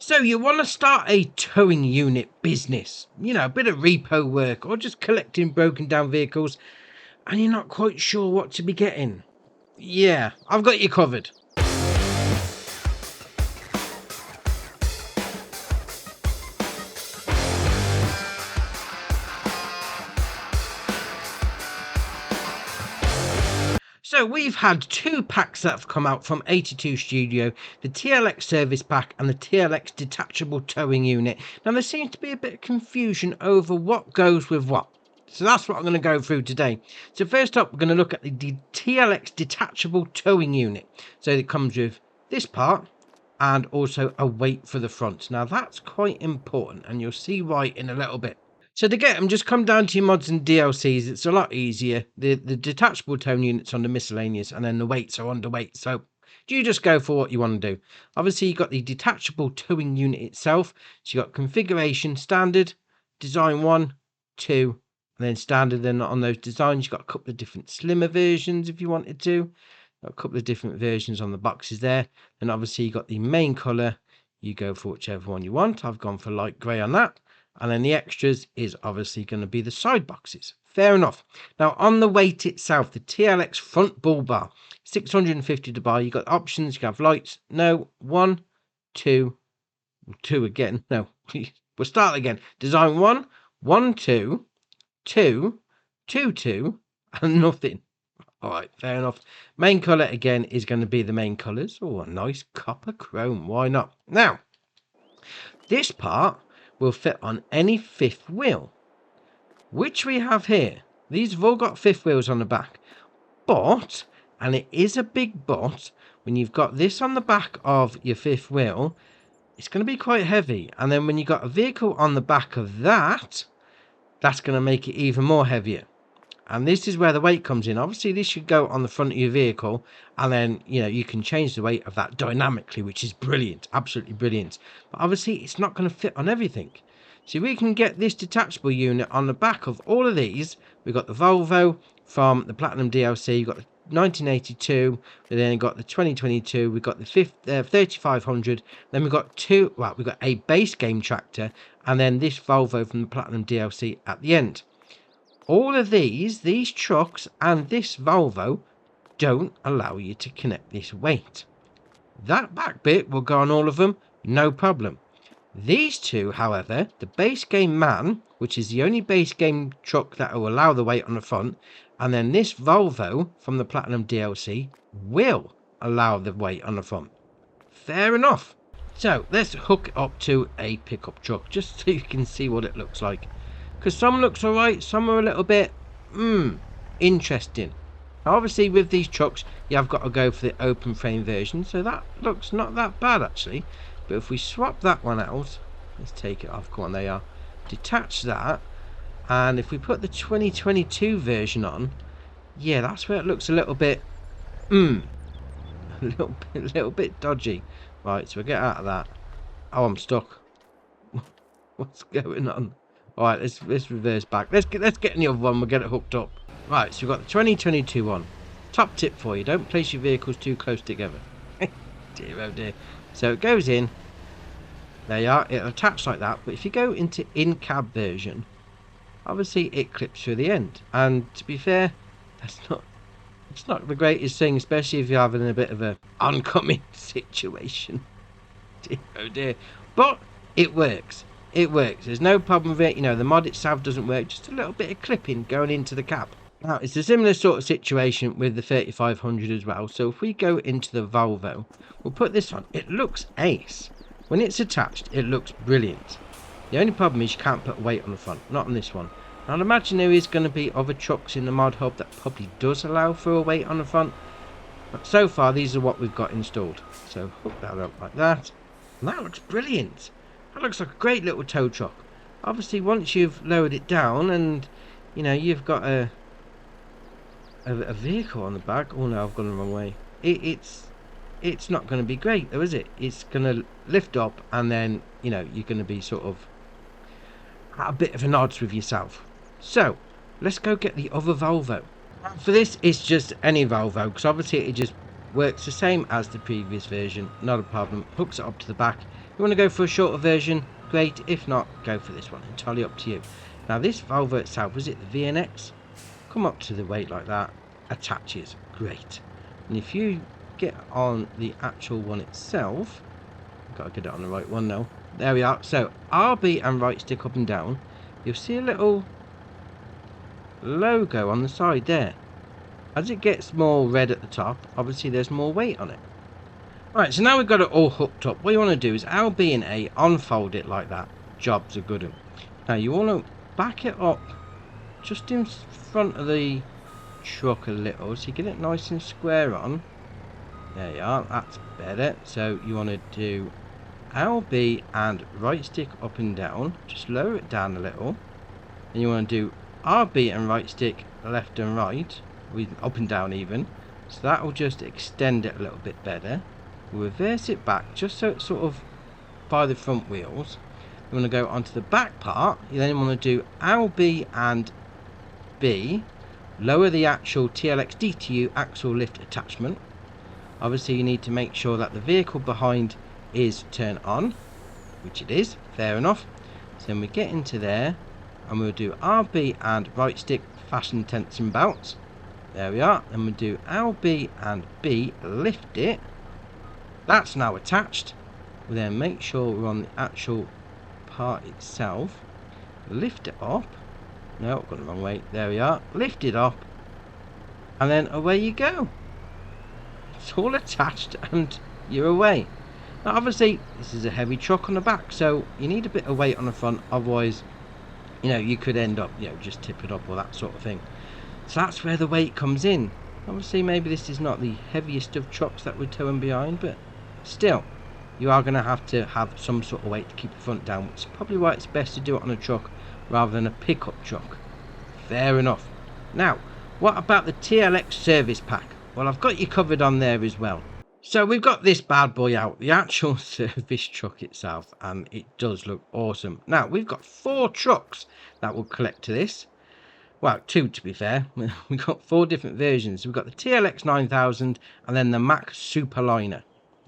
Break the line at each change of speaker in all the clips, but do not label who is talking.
So you want to start a towing unit business, a bit of repo work or just collecting broken down vehicles, and you're not quite sure what to be getting. Yeah, I've got you covered. So we've had two packs that have come out from 82 Studio, the TLX Service Pack and the TLX Detachable Towing Unit. Now there seems to be a bit of confusion over what goes with what. So that's what I'm going to go through today. So first up, we're going to look at the TLX Detachable Towing Unit. So it comes with this part and also a weight for the front. Now that's quite important and you'll see why in a little bit. So to get them, just come down to your mods and DLCs. It's a lot easier. The detachable towing unit's under miscellaneous, and then the weights are underweight. So you just go for what you want to do. Obviously, you've got the detachable towing unit itself. So you've got configuration, standard, design 1, 2, and then standard. Then on those designs, you've got a couple of different slimmer versions if you wanted to. Got a couple of different versions on the boxes there. And obviously, you've got the main colour. You go for whichever one you want. I've gone for light grey on that. And then the extras is obviously going to be the side boxes. Fair enough. Now, on the weight itself, the TLX front bull bar, 650 to buy. You've got options. You have lights. No. 1, 2, 2 again. No. We'll start again. Design 1, 1, 2, 2, 2, 2, and nothing. All right, fair enough. Main colour, again, is going to be the main colours. Oh, a nice copper chrome. Why not? Now, this part will fit on any fifth wheel, which we have here. These have all got fifth wheels on the back, but, and it is a big but, when you've got this on the back of your fifth wheel, it's going to be quite heavy. And then when you've got a vehicle on the back of that, that's going to make it even more heavier. And this is where the weight comes in. Obviously, this should go on the front of your vehicle, and then, you can change the weight of that dynamically, which is brilliant, absolutely brilliant. But obviously, it's not going to fit on everything. So we can get this detachable unit on the back of all of these. We've got the Volvo from the Platinum DLC, you've got the 1982, we then got the 2022, we've got the 3500, then we've got we've got a base game tractor, and then this Volvo from the Platinum DLC at the end. All of these trucks and this Volvo don't allow you to connect this weight. That back bit will go on all of them, no problem. These two, however, the base game Man, which is the only base game truck that will allow the weight on the front, and then this Volvo from the Platinum DLC will allow the weight on the front. Fair enough. So let's hook it up to a pickup truck just so you can see what it looks like. Because some looks alright, some are a little bit, interesting. Now obviously with these trucks, you have got to go for the open frame version, so that looks not that bad actually. But if we swap that one out, let's take it off, come on, there you are. Detach that, and if we put the 2022 version on, yeah, that's where it looks a little bit, a little bit dodgy. Right, so we'll get out of that. Oh, I'm stuck. What's going on? All right, let's reverse back. Let's get in the other one. We'll get it hooked up. Right, so we've got the 2022 one. Top tip for you: don't place your vehicles too close together. Dear oh dear. So it goes in. There you are. It'll attach like that. But if you go into in-cab version, obviously it clips through the end. And to be fair, it's not the greatest thing, especially if you're having a bit of a oncoming situation. Dear oh dear. But it works. It works. There's no problem with it. The mod itself doesn't work. Just a little bit of clipping going into the cab. Now, it's a similar sort of situation with the 3500 as well. So if we go into the Volvo, we'll put this on. It looks ace. When it's attached, it looks brilliant. The only problem is you can't put weight on the front. Not on this one. I'd imagine there is going to be other trucks in the mod hub that probably does allow for a weight on the front. But so far, these are what we've got installed. So hook that up like that. And that looks brilliant. That looks like a great little tow truck. Obviously, once you've lowered it down and, you've got a vehicle on the back. Oh no, I've gone the wrong way. It's not going to be great though, is it? It's going to lift up and then, you're going to be sort of at a bit of an odds with yourself. So, let's go get the other Volvo. For this, it's just any Volvo, because obviously it just works the same as the previous version. Not a problem. Hooks it up to the back. You want to go for a shorter version, great. If not, go for this one. Entirely up to you. Now this valve itself, was it the VNX? Come up to the weight like that, attaches, great. And if you get on the actual one itself, got to get it on the right one now. There we are. So RB and right stick up and down. You'll see a little logo on the side there. As it gets more red at the top, obviously there's more weight on it. Right, so now we've got it all hooked up. What you want to do is LB and A, unfold it like that. Job's a good one. Now you want to back it up just in front of the truck a little, so you get it nice and square on. There you are, that's better. So you want to do LB and right stick up and down, just lower it down a little. And you want to do RB and right stick left and right, with up and down even, so that will just extend it a little bit better. We'll reverse it back just so it's sort of by the front wheels. You want to go onto the back part. You then want to do LB and B, lower the actual TLX DTU axle lift attachment. Obviously you need to make sure that the vehicle behind is turned on, which it is, fair enough. So then we get into there and we'll do RB and right stick fasten tension belts. There we are. Then we'll do LB and B, lift it. That's now attached. We'll then make sure we're on the actual part itself. Lift it up. No, I've gone the wrong way. There we are. Lift it up. And then away you go. It's all attached and you're away. Now obviously this is a heavy truck on the back, so you need a bit of weight on the front, otherwise you could end up just tip it up or that sort of thing. So that's where the weight comes in. Obviously maybe this is not the heaviest of trucks that we're towing behind, but still you are going to have some sort of weight to keep the front down, which is probably why it's best to do it on a truck rather than a pickup truck. Fair enough. Now what about the TLX Service Pack? Well, I've got you covered on there as well. So we've got this bad boy out, the actual service truck itself, and it does look awesome. Now we've got 4 trucks that will collect to this. Well, 2 to be fair. We've got 4 different versions. We've got the TLX 9000 and then the Mack Superliner.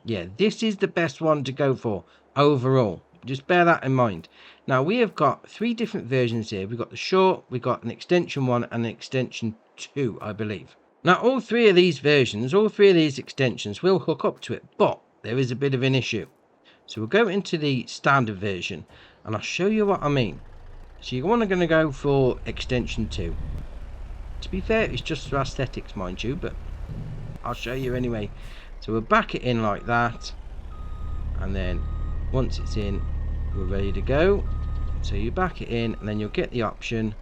Yeah, this is the best one to go for overall. Just bear that in mind. Now we have got 3 different versions here. We've got the short, we've got an extension 1 and an extension 2, I believe. Now all 3 of these versions, all 3 of these extensions will hook up to it, but there is a bit of an issue. So we'll go into the standard version and I'll show you what I mean. So you're going to go for extension 2. To be fair, it's just for aesthetics, mind you, but I'll show you anyway. So we'll back it in like that, and then once it's in, we're ready to go. So you back it in and then you'll get the option,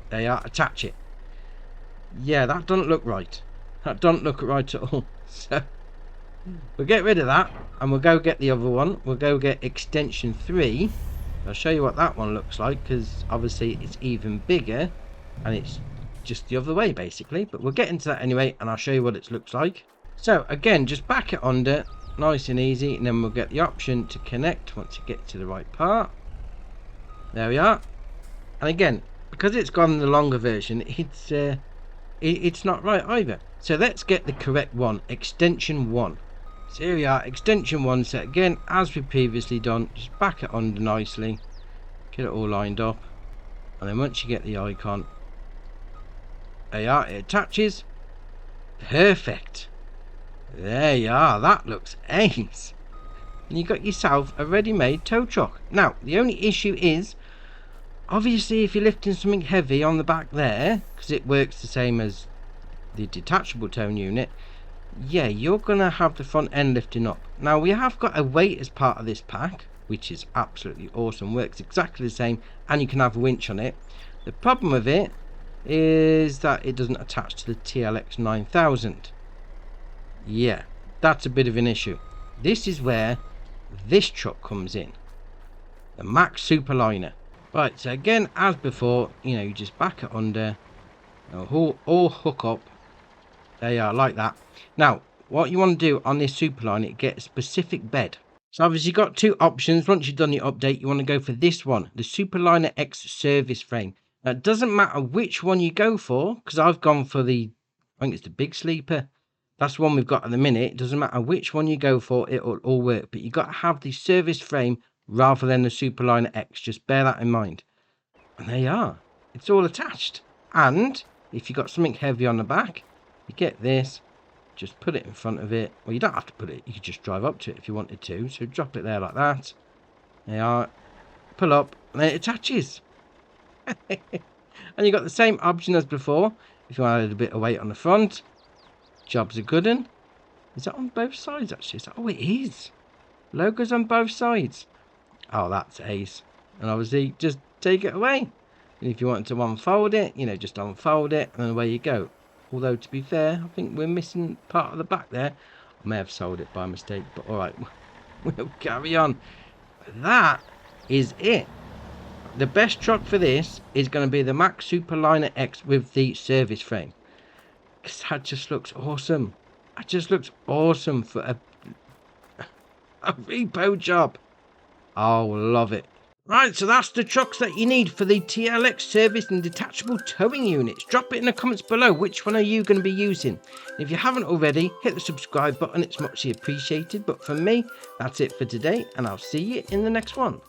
there you are, attach it. Yeah, that doesn't look right. That doesn't look right at all. So we'll get rid of that and we'll go get the other one. We'll go get extension 3. I'll show you what that one looks like, because obviously it's even bigger and it's just the other way basically, but we'll get into that anyway and I'll show you what it looks like. So again, just back it under, nice and easy, and then we'll get the option to connect once you get to the right part. There we are. And again, because it's gone the longer version, it's not right either. So let's get the correct one, extension 1. So here we are, extension 1. So again, as we previously done, just back it under nicely, get it all lined up, and then once you get the icon, there you are, it attaches. Perfect. There you are, that looks ace. And you got yourself a ready-made tow truck. Now the only issue is, obviously if you're lifting something heavy on the back there, because it works the same as the detachable towing unit, yeah, you're gonna have the front end lifting up. Now we have got a weight as part of this pack, which is absolutely awesome, works exactly the same, and you can have a winch on it. The problem with it is that it doesn't attach to the TLX 9000. Yeah, that's a bit of an issue. This is where this truck comes in, the Mack Superliner. Right, so again, as before, you just back it under, all hook up. There you are, like that. Now, what you want to do on this Superliner, get a specific bed. So obviously you've got 2 options. Once you've done the update, you want to go for this one, the Superliner X service frame. Now, it doesn't matter which one you go for, because I've gone for I think it's the big sleeper. That's the one we've got at the minute. It doesn't matter which one you go for, it'll all work. But you got to have the service frame rather than the Superliner X. Just bear that in mind. And there you are. It's all attached. And if you've got something heavy on the back, you get this. Just put it in front of it. Well, you don't have to put it. You could just drive up to it if you wanted to. So drop it there like that. There you are. Pull up. And then it attaches. And you got the same option as before. If you want a little bit of weight on the front. Job's a good one. Is that on both sides actually? Oh, it is. Logos on both sides. Oh, that's ace. And obviously, just take it away. And if you want to unfold it, you know, just unfold it, and then away you go. Although, to be fair, I think we're missing part of the back there. I may have sold it by mistake, but alright, we'll carry on. That is it. The best truck for this is going to be the Mack Superliner X with the service frame. Because that just looks awesome. That just looks awesome for a repo job. Oh, love it. Right, so that's the trucks that you need for the TLX Service and Detachable Towing Units. Drop it in the comments below. Which one are you going to be using? If you haven't already, hit the subscribe button. It's muchly appreciated. But for me, that's it for today. And I'll see you in the next one.